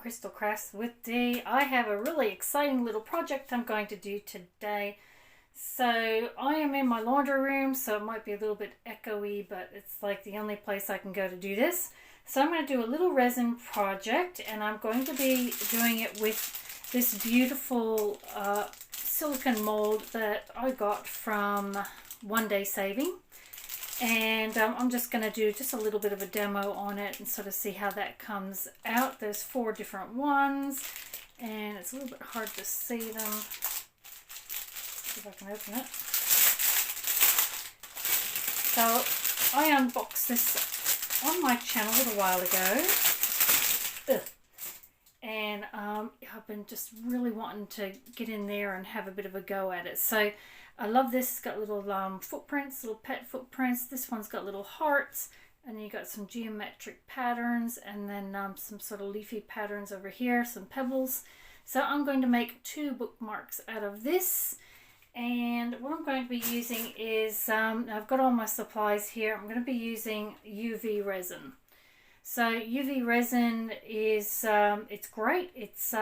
Crystal Crafts with Dee. I have a really exciting little project I'm going to do today. So I am in my laundry room, so it might be a little bit echoey, but it's like the only place I can go to do this. So I'm going to do a little resin project, and I'm going to be doing it with this beautiful silicone mold that I got from OneDaySaving. And I'm just going to do just a little bit of a demo on it and sort of see how that comes out. There's 4 different ones, and it's a little bit hard to see them. See if I can open it. So I unboxed this on my channel a little while ago. And I've been just really wanting to get in there and have a bit of a go at it. So I love this. It's got little footprints, little pet footprints. This one's got little hearts, and you got some geometric patterns, and then some sort of leafy patterns over here, some pebbles. So I'm going to make 2 bookmarks out of this. And what I'm going to be using is, I've got all my supplies here. I'm going to be using UV resin. So UV resin is, it's great. It's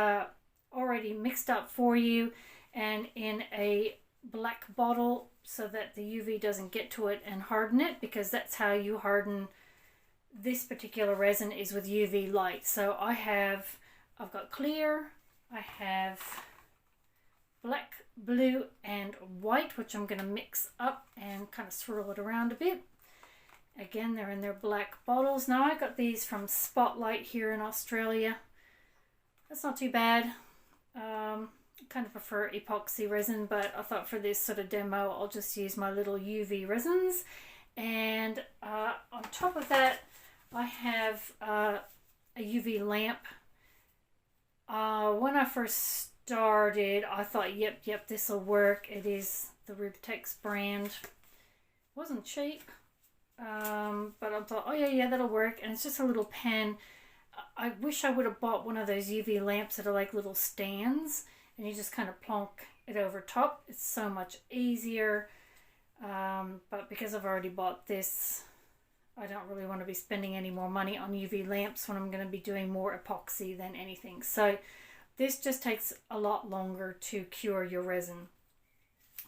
already mixed up for you and in a black bottle so that the UV doesn't get to it and harden it, because that's how you harden this particular resin, is with UV light. So I've got clear, I have black, blue and white, which I'm going to mix up and kind of swirl it around a bit. Again, they're in their black bottles. Now I got these from Spotlight here in Australia. That's not too bad. Kind of prefer epoxy resin, but I thought for this sort of demo I'll just use my little UV resins. And on top of that I have a UV lamp. When I first started I thought yep, this will work. It is the Ribtex brand. It wasn't cheap, but I thought, oh yeah, that'll work. And it's just a little pen. I wish I would have bought one of those UV lamps that are like little stands, and you just kind of plonk it over top. It's so much easier, but because I've already bought this, I don't really want to be spending any more money on UV lamps when I'm going to be doing more epoxy than anything. So this just takes a lot longer to cure your resin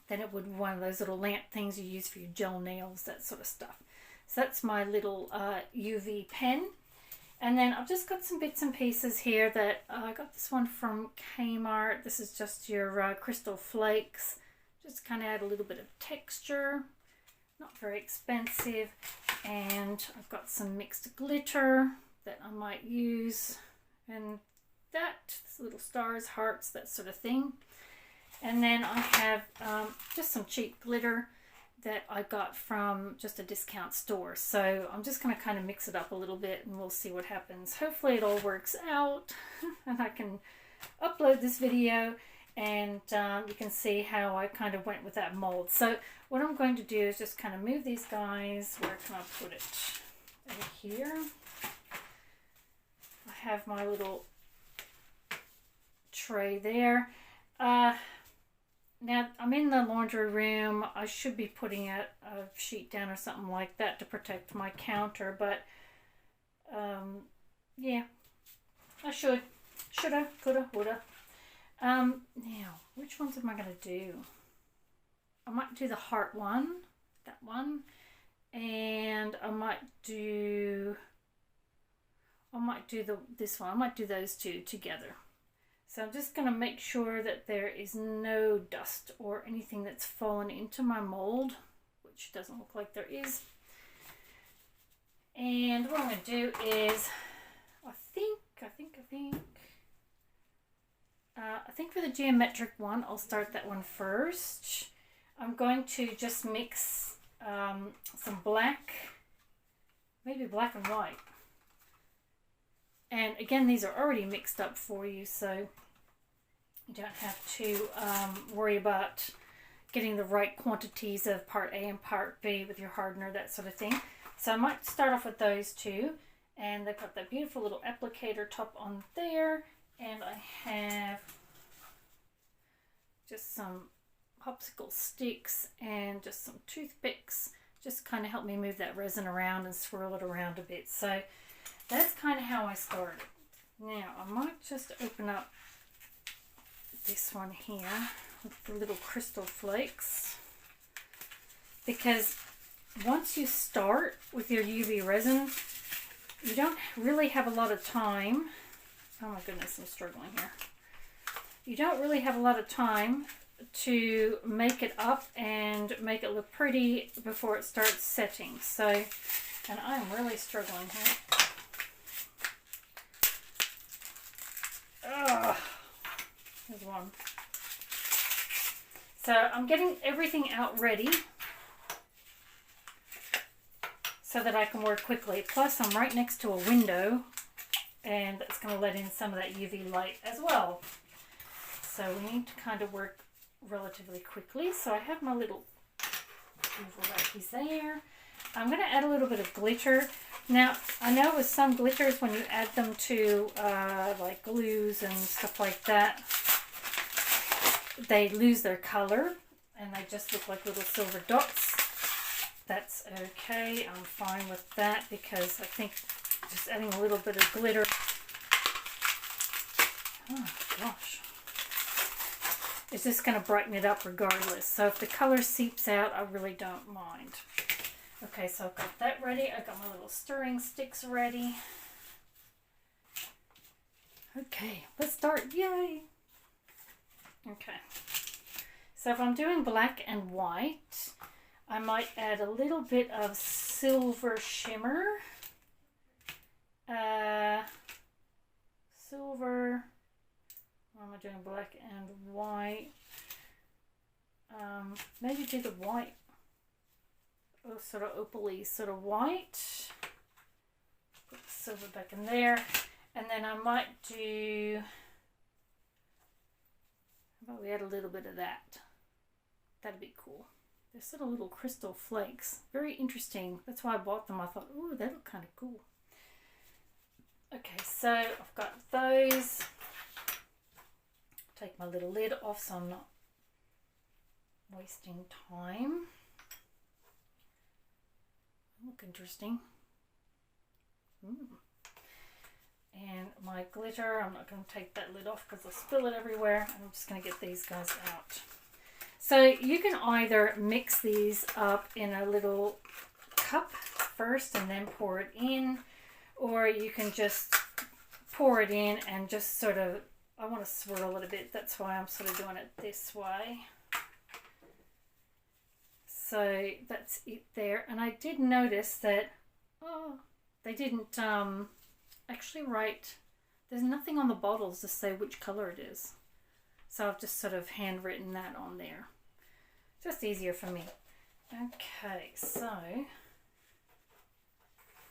than it would one of those little lamp things you use for your gel nails, that sort of stuff. So that's my little UV pen. And then I've just got some bits and pieces here that I got this one from Kmart. This is just your crystal flakes. Just kind of add a little bit of texture. Not very expensive. And I've got some mixed glitter that I might use. And that, little stars, hearts, that sort of thing. And then I have just some cheap glitter that I got from just a discount store. So I'm just going to kind of mix it up a little bit and we'll see what happens. Hopefully it all works out and I can upload this video and you can see how I kind of went with that mold. So what I'm going to do is just kind of move these guys. Where can I put it? Over here. I have my little tray there. Now I'm in the laundry room. I should be putting a sheet down or something like that to protect my counter, but yeah, I shoulda, coulda, woulda. Now which ones am I going to do? I might do the heart one, that one, and I might do this one. I might do those 2 together. So I'm just going to make sure that there is no dust or anything that's fallen into my mold, which doesn't look like there is. And what I'm going to do is, I think for the geometric one, I'll start that one first. I'm going to just mix some black, maybe black and white. And again, these are already mixed up for you, so you don't have to worry about getting the right quantities of part A and part B with your hardener, that sort of thing. So I might start off with those 2. And they've got that beautiful little applicator top on there. And I have just some popsicle sticks and just some toothpicks. Just kind of help me move that resin around and swirl it around a bit. So that's kind of how I started. Now I might just open up this one here with the little crystal flakes, because once you start with your UV resin, you don't really have a lot of time. Oh my goodness, I'm struggling here. You don't really have a lot of time to make it up and make it look pretty before it starts setting. So, and I'm really struggling here. Ugh. There's one. So I'm getting everything out ready so that I can work quickly. Plus I'm right next to a window and that's going to let in some of that UV light as well. So we need to kind of work relatively quickly. So I have my little oval right there. I'm going to add a little bit of glitter. Now, I know with some glitters, when you add them to like glues and stuff like that, they lose their color and they just look like little silver dots. That's okay. I'm fine with that because I think just adding a little bit of glitter. Oh gosh. It's just going to brighten it up regardless. So if the color seeps out, I really don't mind. Okay, so I've got that ready. I've got my little stirring sticks ready. Okay, let's start. Yay! Okay, so if I'm doing black and white, I might add a little bit of silver shimmer. Silver. What am I doing? Black and white. Maybe do the white. Oh, sort of opaly, sort of white. Put the silver back in there. And then I might do, how about we add a little bit of that? That'd be cool. They're sort of little crystal flakes. Very interesting. That's why I bought them. I thought, ooh, they look kind of cool. Okay, so I've got those. Take my little lid off so I'm not wasting time. Look interesting. And my glitter, I'm not going to take that lid off because I'll spill it everywhere. I'm just going to get these guys out. So you can either mix these up in a little cup first and then pour it in, or you can just pour it in and just sort of, I want to swirl it a bit. That's why I'm sort of doing it this way. So that's it there. And I did notice that, oh, they didn't actually write, there's nothing on the bottles to say which color it is. So I've just sort of handwritten that on there. Just easier for me. Okay, so, let's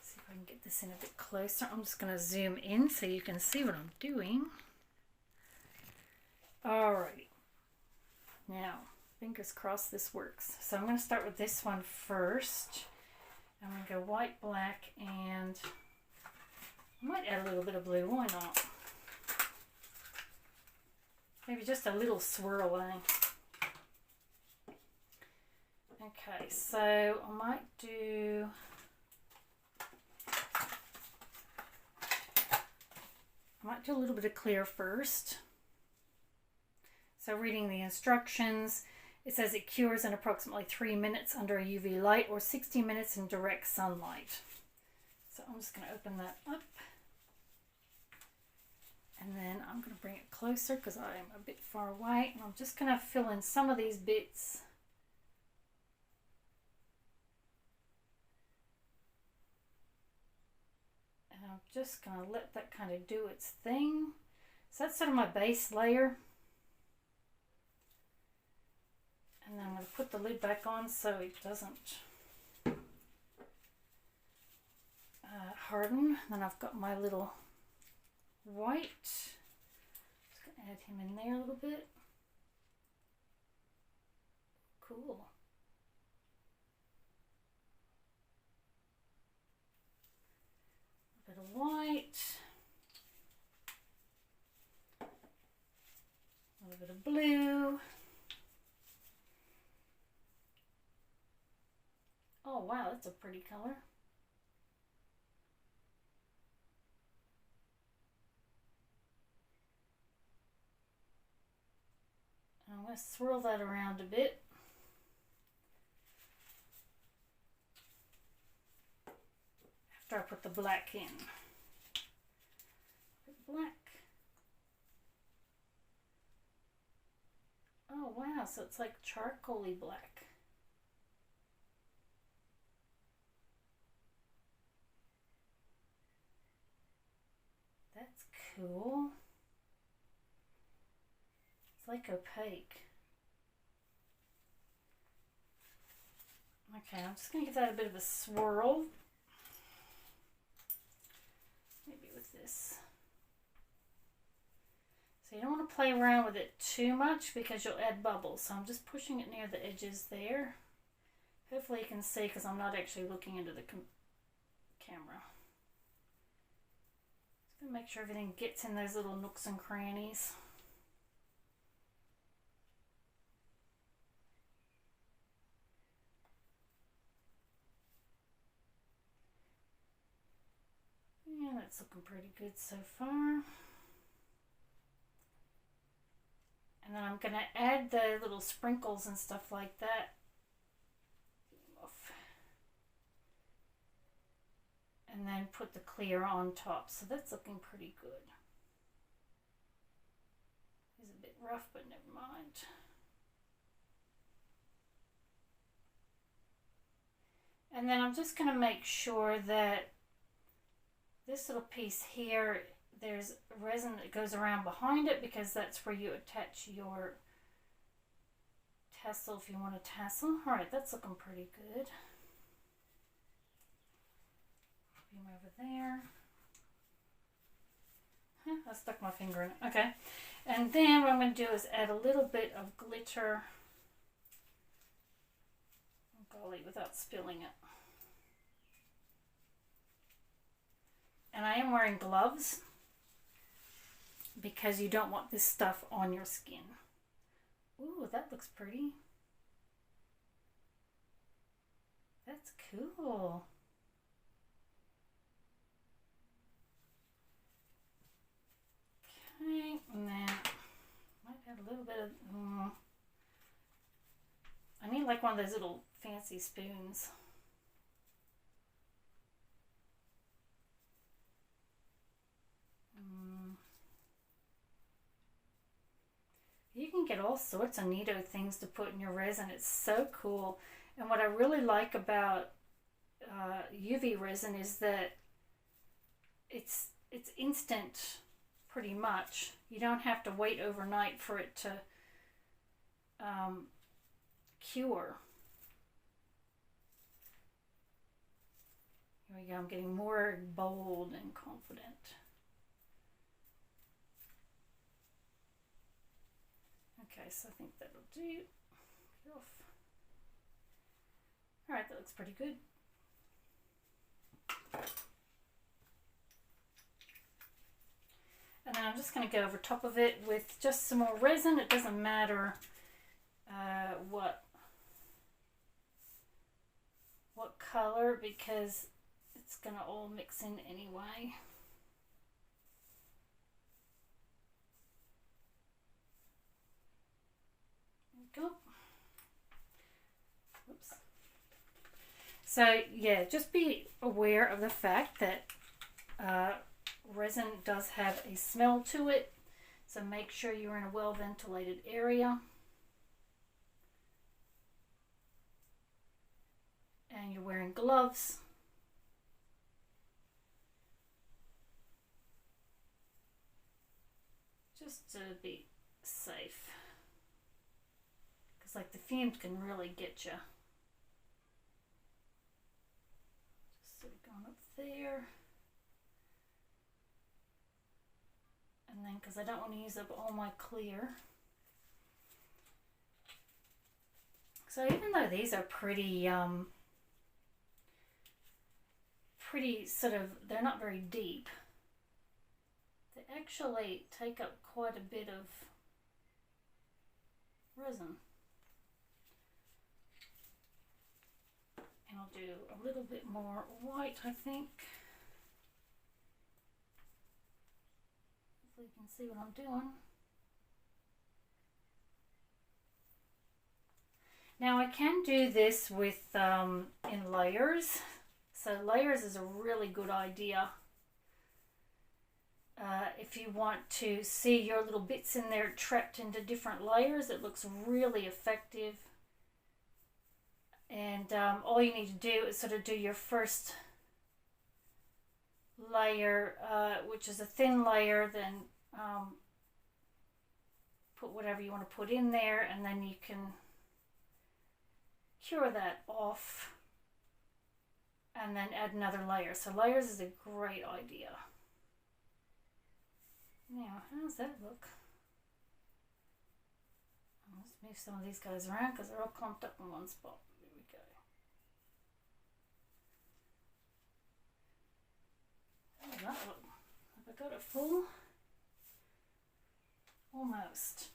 see if I can get this in a bit closer. I'm just going to zoom in so you can see what I'm doing. Alright. Now, fingers crossed this works. So I'm going to start with this one first. I'm going to go white, black, and I might add a little bit of blue. Why not? Maybe just a little swirl, eh? Okay, so I might do a little bit of clear first. So reading the instructions, it says it cures in approximately 3 minutes under a UV light or 60 minutes in direct sunlight. So I'm just going to open that up. And then I'm going to bring it closer because I'm a bit far away. And I'm just going to fill in some of these bits. And I'm just going to let that kind of do its thing. So that's sort of my base layer. And then I'm going to put the lid back on so it doesn't harden. Then I've got my little white. Just going to add him in there a little bit. Cool. A bit of white. A little bit of blue. Oh wow, that's a pretty color. going to swirl that around a bit. After I put the black in. Black. Oh wow, so it's like charcoaly black. That's cool. It's like opaque. Okay, I'm just going to give that a bit of a swirl. Maybe with this. So you don't want to play around with it too much because you'll add bubbles. So I'm just pushing it near the edges there. Hopefully you can see because I'm not actually looking into the camera. Just going to make sure everything gets in those little nooks and crannies. Yeah, that's looking pretty good so far. And then I'm going to add the little sprinkles and stuff like that. And then put the clear on top. So that's looking pretty good. It's a bit rough, but never mind. And then I'm just going to make sure that this little piece here, there's resin that goes around behind it because that's where you attach your tassel if you want a tassel. Alright, that's looking pretty good. Beam over there. I stuck my finger in it. Okay. And then what I'm going to do is add a little bit of glitter. Oh, golly, without spilling it. And I am wearing gloves because you don't want this stuff on your skin. Ooh, that looks pretty. That's cool. Okay, and then might add a little bit of, I need like one of those little fancy spoons. You can get all sorts of neato things to put in your resin. It's so cool. And what I really like about UV resin is that it's instant pretty much. You don't have to wait overnight for it to cure. Here we go. I'm getting more bold and confident. Okay, so I think that'll do. Get off. Alright, that looks pretty good. And then I'm just going to go over top of it with just some more resin. It doesn't matter what color because it's going to all mix in anyway. Go. Oops. So yeah, just be aware of the fact that resin does have a smell to it, so make sure you're in a well ventilated area and you're wearing gloves. Just to be safe. Like the fumes can really get you. Just sort of going up there. And then, because I don't want to use up all my clear. So even though these are pretty sort of, they're not very deep, they actually take up quite a bit of resin. And I'll do a little bit more white, I think. Hopefully you can see what I'm doing. Now I can do this with in layers. So layers is a really good idea. If you want to see your little bits in there trapped into different layers, it looks really effective. And all you need to do is sort of do your first layer, which is a thin layer, then put whatever you want to put in there, and then you can cure that off and then add another layer. So layers is a great idea. Now, how does that look? Let's move some of these guys around because they're all clumped up in one spot. There we go. How does that look? Have I got it full? Almost.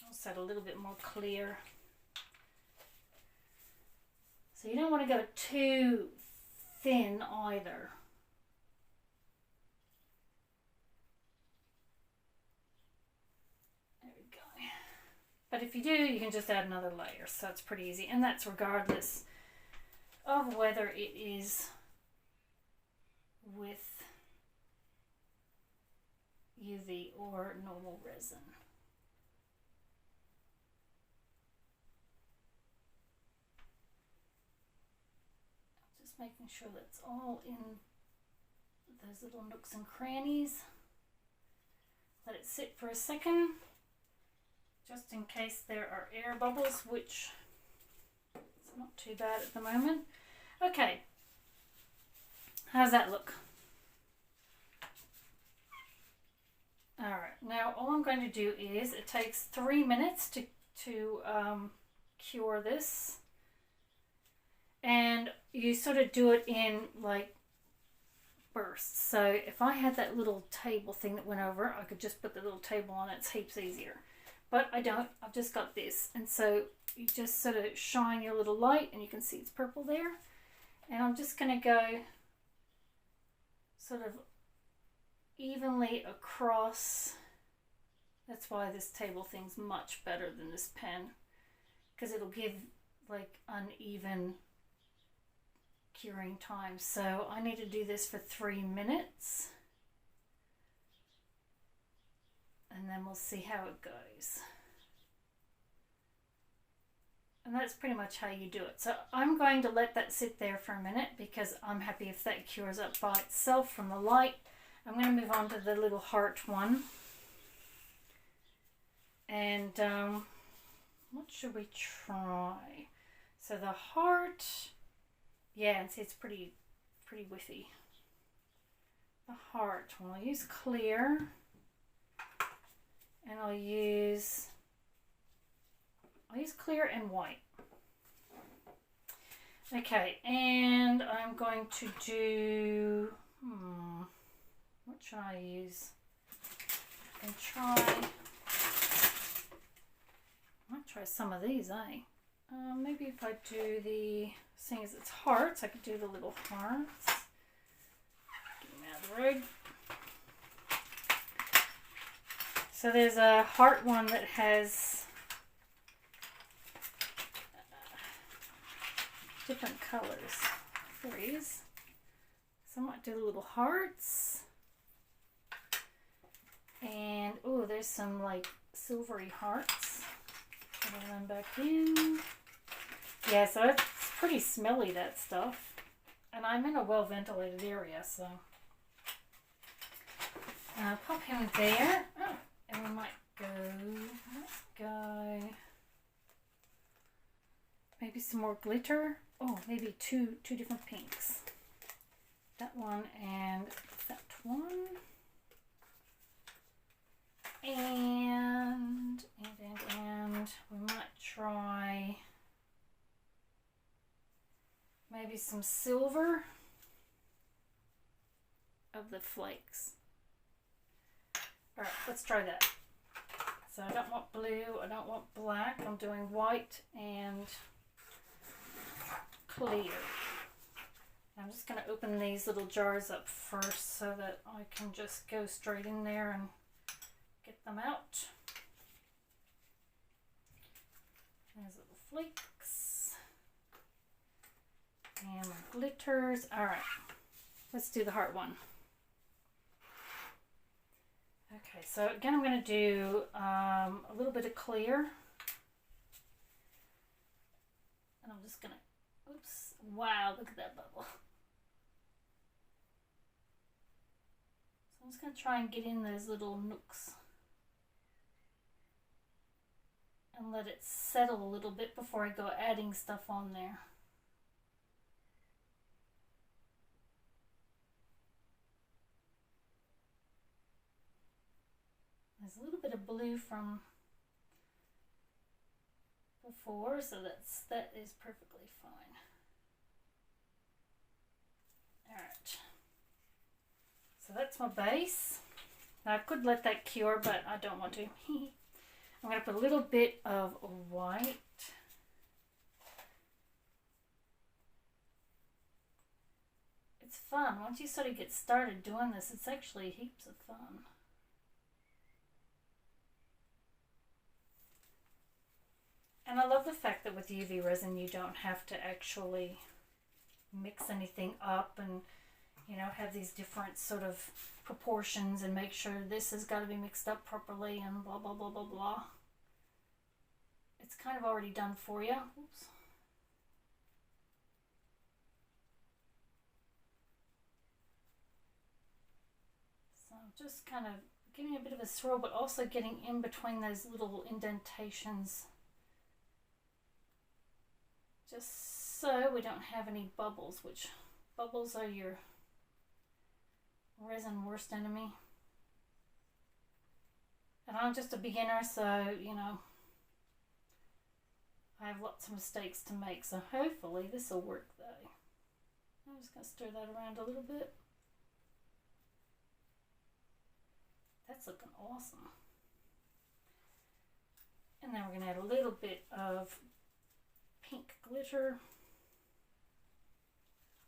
I'll set a little bit more clear. So you don't want to go too thin either. There we go. But if you do, you can just add another layer, so it's pretty easy, and that's regardless of whether it is with UV or normal resin. Making sure that's all in those little nooks and crannies. Let it sit for a second, just in case there are air bubbles, which is not too bad at the moment. Okay, how's that look? Alright, now all I'm going to do is, it takes 3 minutes to cure this. And you sort of do it in like bursts. So if I had that little table thing that went over, I could just put the little table on it. It's heaps easier. But I don't. I've just got this. And so you just sort of shine your little light, and you can see it's purple there. And I'm just going to go sort of evenly across. That's why this table thing's much better than this pen, because it'll give like uneven curing time. So I need to do this for 3 minutes, and then we'll see how it goes. And that's pretty much how you do it. So I'm going to let that sit there for a minute because I'm happy if that cures up by itself from the light. I'm going to move on to the little heart one. And what should we try? So the heart, yeah, and see it's pretty whiffy. The heart one, I'll use clear, and I'll use clear and white. Okay, and I'm going to do, what should I use? I might try some of these, eh? Maybe if I do the, seeing as it's hearts, I could do the little hearts. Get them out of the road. So there's a heart one that has different colors. There he is. So I might do the little hearts. And, oh, there's some like silvery hearts. Put them back in. Yeah, so it's pretty smelly, that stuff. And I'm in a well-ventilated area, so. Pop him there. Oh, and we might go, let's go. Maybe some more glitter. Oh, maybe two different pinks. That one and that one. And we might try maybe some silver of the flakes. All right, let's try that. So I don't want blue, I don't want black. I'm doing white and clear. I'm just going to open these little jars up first so that I can just go straight in there and get them out. There's little flakes. And my glitters. Alright, let's do the heart one. Okay, so again I'm going to do a little bit of clear. And I'm just going to, oops, wow, look at that bubble. So I'm just going to try and get in those little nooks. And let it settle a little bit before I go adding stuff on there. There's a little bit of blue from before, so that is perfectly fine. Alright. So that's my base. Now I could let that cure, but I don't want to. I'm going to put a little bit of white. It's fun. Once you sort of get started doing this, it's actually heaps of fun. And I love the fact that with UV resin you don't have to actually mix anything up and, you know, have these different sort of proportions and make sure this has got to be mixed up properly and blah blah blah blah blah. It's kind of already done for you. Oops. So just kind of giving a bit of a swirl, but also getting in between those little indentations, just so we don't have any bubbles, which bubbles are your resin worst enemy. And I'm just a beginner, so you know I have lots of mistakes to make, so hopefully this will work though. I'm just going to stir that around a little bit. That's looking awesome. And then we're going to add a little bit of pink glitter.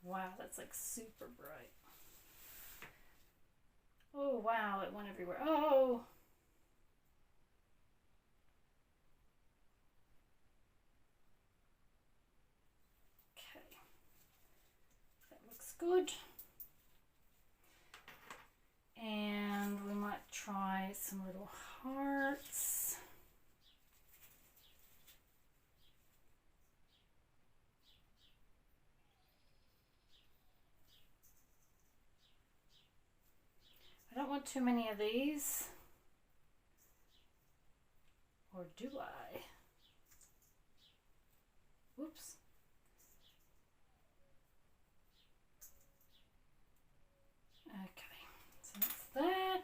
Wow, that's like super bright. Oh wow, it went everywhere. Oh! Okay. That looks good. And we might try some little hearts. I don't want too many of these. Or do I? Whoops. Okay, so that's that.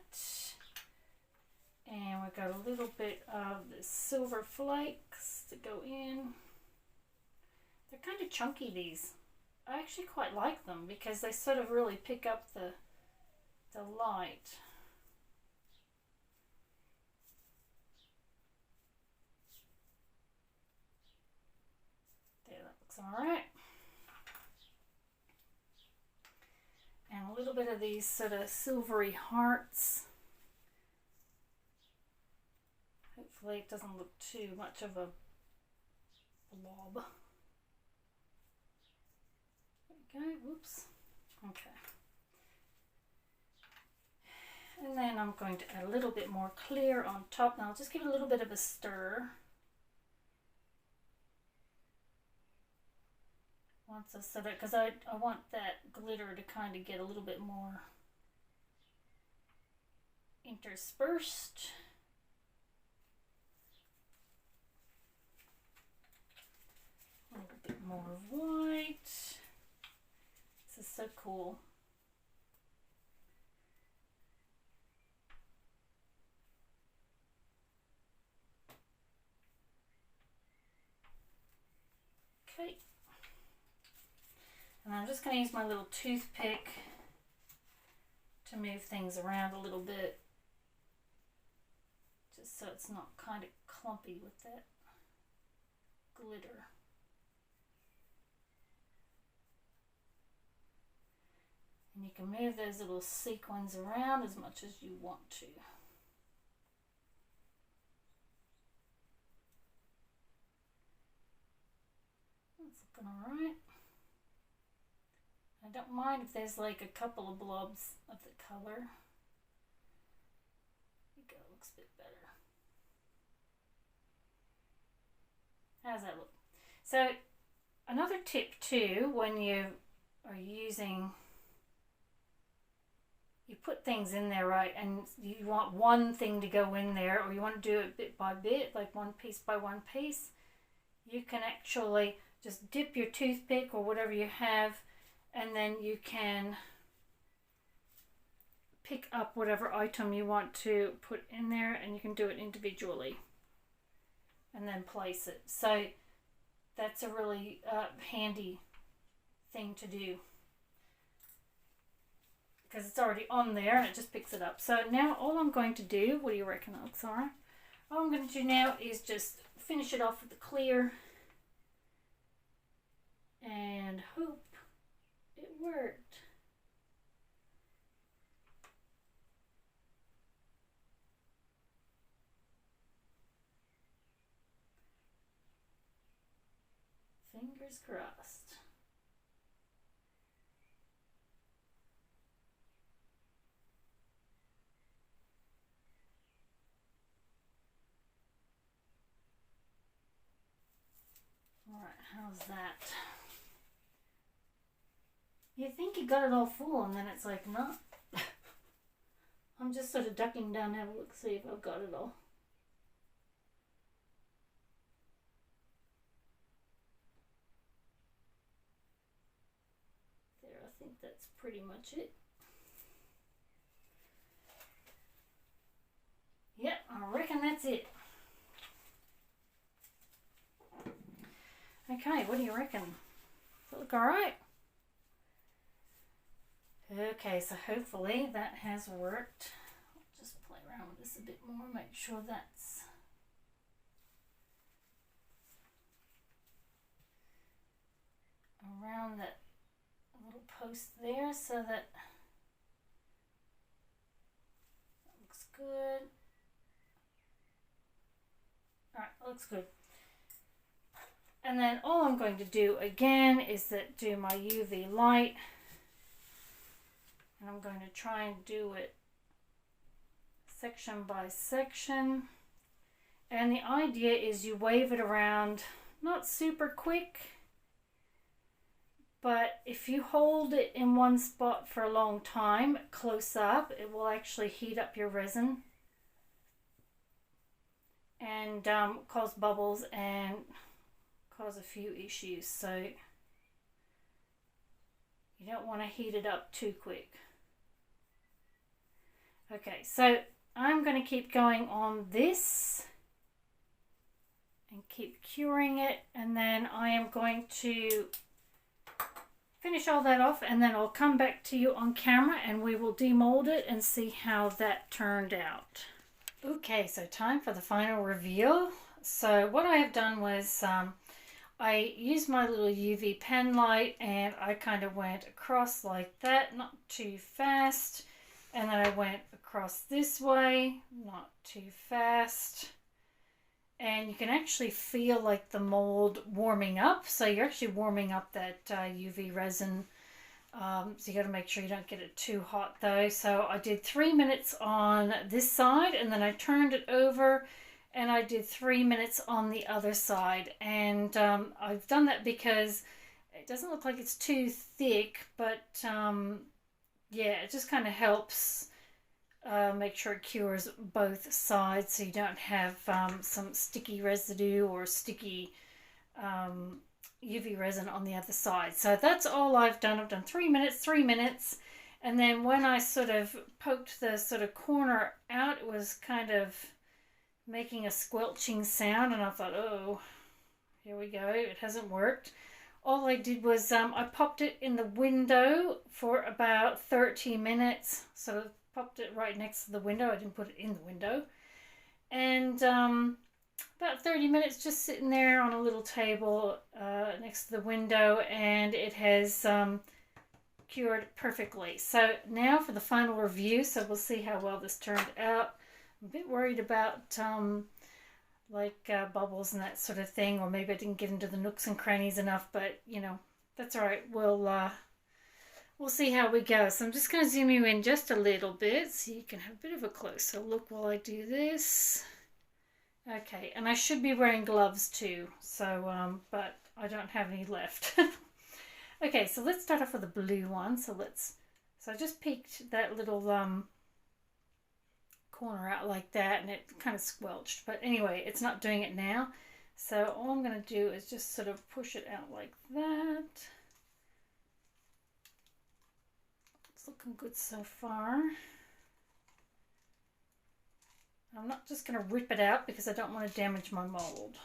And we've got a little bit of the silver flakes to go in. They're kind of chunky, these. I actually quite like them because they sort of really pick up the light. There, that looks alright. And a little bit of these sort of silvery hearts. Hopefully it doesn't look too much of a blob. There we go, whoops. Okay. And then I'm going to add a little bit more clear on top. Now I'll just give it a little bit of a stir. Once I set it, because I want that glitter to kind of get a little bit more interspersed. A little bit more of white. This is so cool. Okay. And I'm just going to use my little toothpick to move things around a little bit, just so it's not kind of clumpy with that glitter. And you can move those little sequins around as much as you want to. That's looking alright. I don't mind if there's like a couple of blobs of the color. I think it looks a bit better. How's that look? So another tip too, when you are using, you put things in there, right, and you want one thing to go in there, or you want to do it bit by bit, like one piece by one piece, you can actually just dip your toothpick or whatever you have, and then you can pick up whatever item you want to put in there, and you can do it individually and then place it. So that's a really handy thing to do, because it's already on there and it just picks it up. So now all I'm going to do, what do you reckon, Alexara? All I'm going to do now is just finish it off with the clear and hope it worked. Fingers crossed. All right, how's that? You think you got it all full, and then it's like, no. I'm just sort of ducking down, have a look, see if I've got it all. There, I think that's pretty much it. Yep, I reckon that's it. Okay, what do you reckon? Does it look alright? Okay, so hopefully that has worked. I'll just play around with this a bit more, make sure that's around that little post there, so that looks good. Alright, looks good. And then all I'm going to do again is that do my UV light. And I'm going to try and do it section by section. And the idea is you wave it around, not super quick, but if you hold it in one spot for a long time, close up, it will actually heat up your resin and cause bubbles and cause a few issues. So you don't want to heat it up too quick. Okay, so I'm going to keep going on this and keep curing it, and then I am going to finish all that off, and then I'll come back to you on camera and we will demold it and see how that turned out. Okay, so time for the final reveal. So what I have done was I used my little UV pen light and I kind of went across like that, not too fast. And then I went across this way, not too fast. And you can actually feel like the mold warming up. So you're actually warming up that UV resin. So you got to make sure you don't get it too hot though. So I did 3 minutes on this side, and then I turned it over and I did 3 minutes on the other side. And I've done that because it doesn't look like it's too thick, but yeah, it just kind of helps make sure it cures both sides, so you don't have some sticky residue or sticky UV resin on the other side. So that's all I've done. I've done 3 minutes, and then when I sort of poked the sort of corner out, it was kind of making a squelching sound, and I thought, oh, here we go, it hasn't worked. All I did was I popped it in the window for about 30 minutes. So popped it right next to the window. I didn't put it in the window. And about 30 minutes just sitting there on a little table next to the window, and it has cured perfectly. So now for the final review. So we'll see how well this turned out. I'm a bit worried about like bubbles and that sort of thing, or maybe I didn't get into the nooks and crannies enough, but you know, that's all right. We'll see how we go. So I'm just going to zoom you in just a little bit so you can have a bit of a closer look while I do this. Okay, and I should be wearing gloves too, so but I don't have any left. Okay, so let's start off with the blue one. So I just peeked that little corner out like that, and it kind of squelched, but anyway, it's not doing it now. So all I'm going to do is just sort of push it out like that. It's looking good so far. I'm not just going to rip it out because I don't want to damage my mold.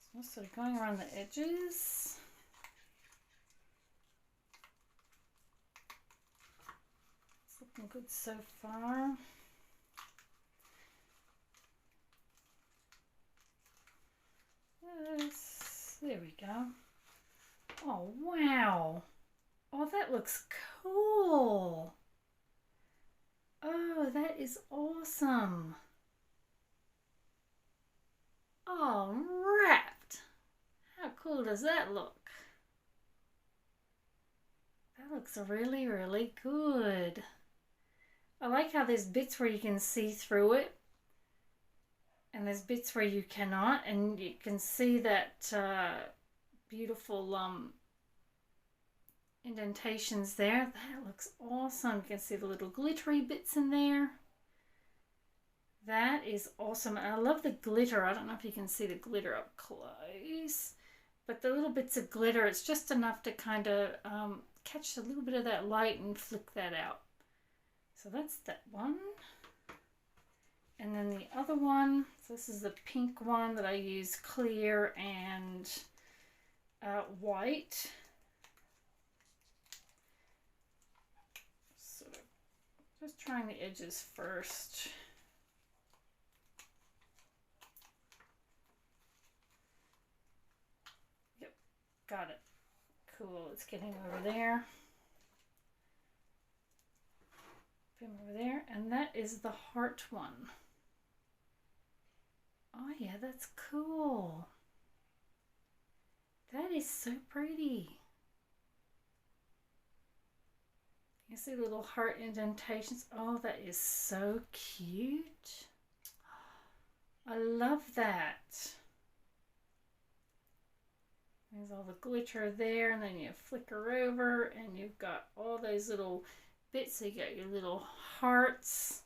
So I'm sort of going around the edges. It's looking good so far. Yes, there we go. Oh, wow. Oh, that looks cool. Oh, that is awesome. Oh, wrapped. How cool does that look? That looks really, really good. I like how there's bits where you can see through it, and there's bits where you cannot, and you can see that beautiful indentations there. That looks awesome. You can see the little glittery bits in there. That is awesome. And I love the glitter. I don't know if you can see the glitter up close, but the little bits of glitter, it's just enough to kind of catch a little bit of that light and flick that out. So that's that one. And then the other one, so this is the pink one that I use clear and white. Just trying the edges first. Yep, got it. Cool, it's getting over there. Put them over there, and that is the heart one. Oh yeah, that's cool. That is so pretty. You see little heart indentations. Oh, that is so cute. I love that. There's all the glitter there, and then you flicker over, and you've got all those little bits. So you got your little hearts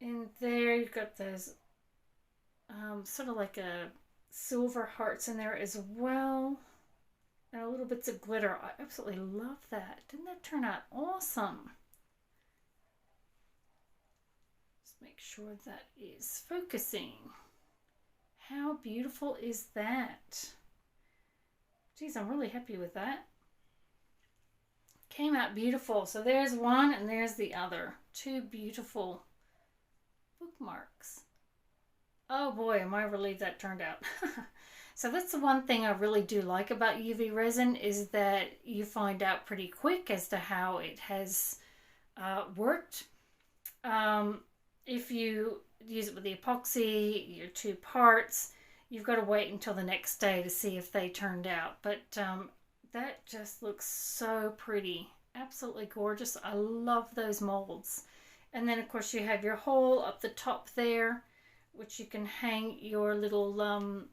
in there. You've got those sort of like a silver hearts in there as well. And a little bits of glitter. I absolutely love that. Didn't that turn out awesome? Just make sure that is focusing. How beautiful is that? Geez, I'm really happy with that. Came out beautiful. So there's one and there's the other. Two beautiful bookmarks. Oh boy, am I relieved that turned out. So that's the one thing I really do like about UV resin, is that you find out pretty quick as to how it has worked. If you use it with the epoxy, your two parts, you've got to wait until the next day to see if they turned out. But that just looks so pretty. Absolutely gorgeous. I love those molds. And then of course you have your hole up the top there, which you can hang your little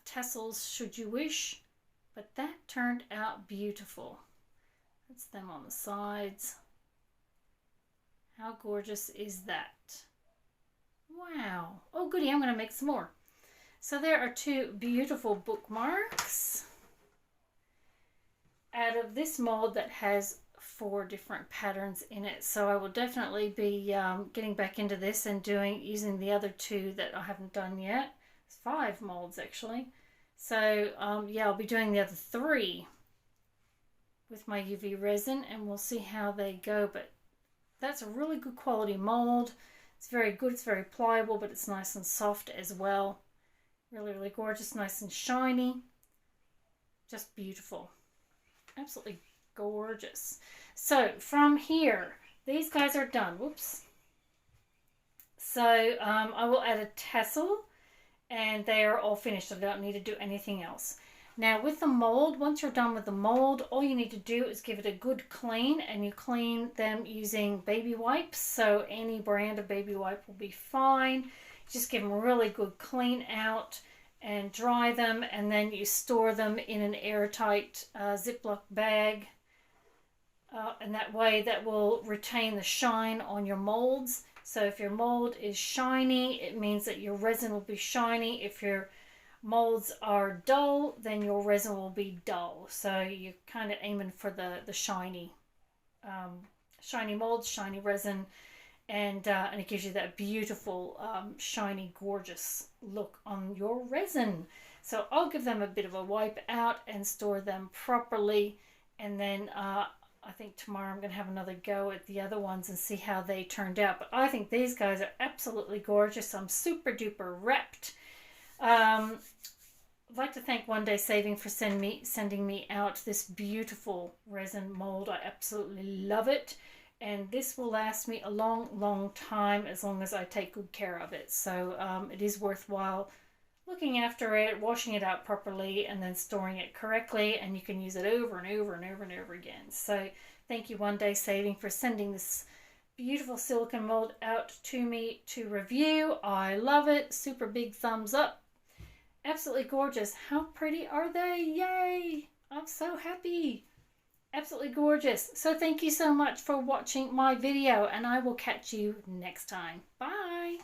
tassels should you wish. But that turned out beautiful. That's them on the sides. How gorgeous is that? Wow. Oh goody, I'm going to make some more. So there are two beautiful bookmarks out of this mold that has 4 different patterns in it. So I will definitely be getting back into this and using the other 2 that I haven't done yet. It's 5 molds actually. So yeah, I'll be doing the other 3 with my UV resin, and we'll see how they go. But that's a really good quality mold. It's very good. It's very pliable, but it's nice and soft as well. Really, really gorgeous, nice and shiny. Just beautiful. Absolutely gorgeous. So from here, these guys are done. Whoops. So I will add a tassel, and they are all finished. I don't need to do anything else. Now with the mold, once you're done with the mold, all you need to do is give it a good clean, and you clean them using baby wipes. So any brand of baby wipe will be fine. Just give them a really good clean out and dry them, and then you store them in an airtight Ziploc bag. And that way that will retain the shine on your molds. So if your mold is shiny, it means that your resin will be shiny. If your molds are dull, then your resin will be dull. So you're kind of aiming for the shiny molds, shiny resin, and it gives you that beautiful, shiny, gorgeous look on your resin. So I'll give them a bit of a wipe out and store them properly, and then I think tomorrow I'm going to have another go at the other ones and see how they turned out. But I think these guys are absolutely gorgeous. I'm super duper wrapped. I'd like to thank OneDaySaving for sending me out this beautiful resin mold. I absolutely love it. And this will last me a long, long time as long as I take good care of it. So it is worthwhile looking after it, washing it out properly, and then storing it correctly, and you can use it over and over and over and over again. So thank you, OneDaySaving, for sending this beautiful silicone mold out to me to review. I love it. Super big thumbs up. Absolutely gorgeous. How pretty are they? Yay! I'm so happy. Absolutely gorgeous. So thank you so much for watching my video, and I will catch you next time. Bye!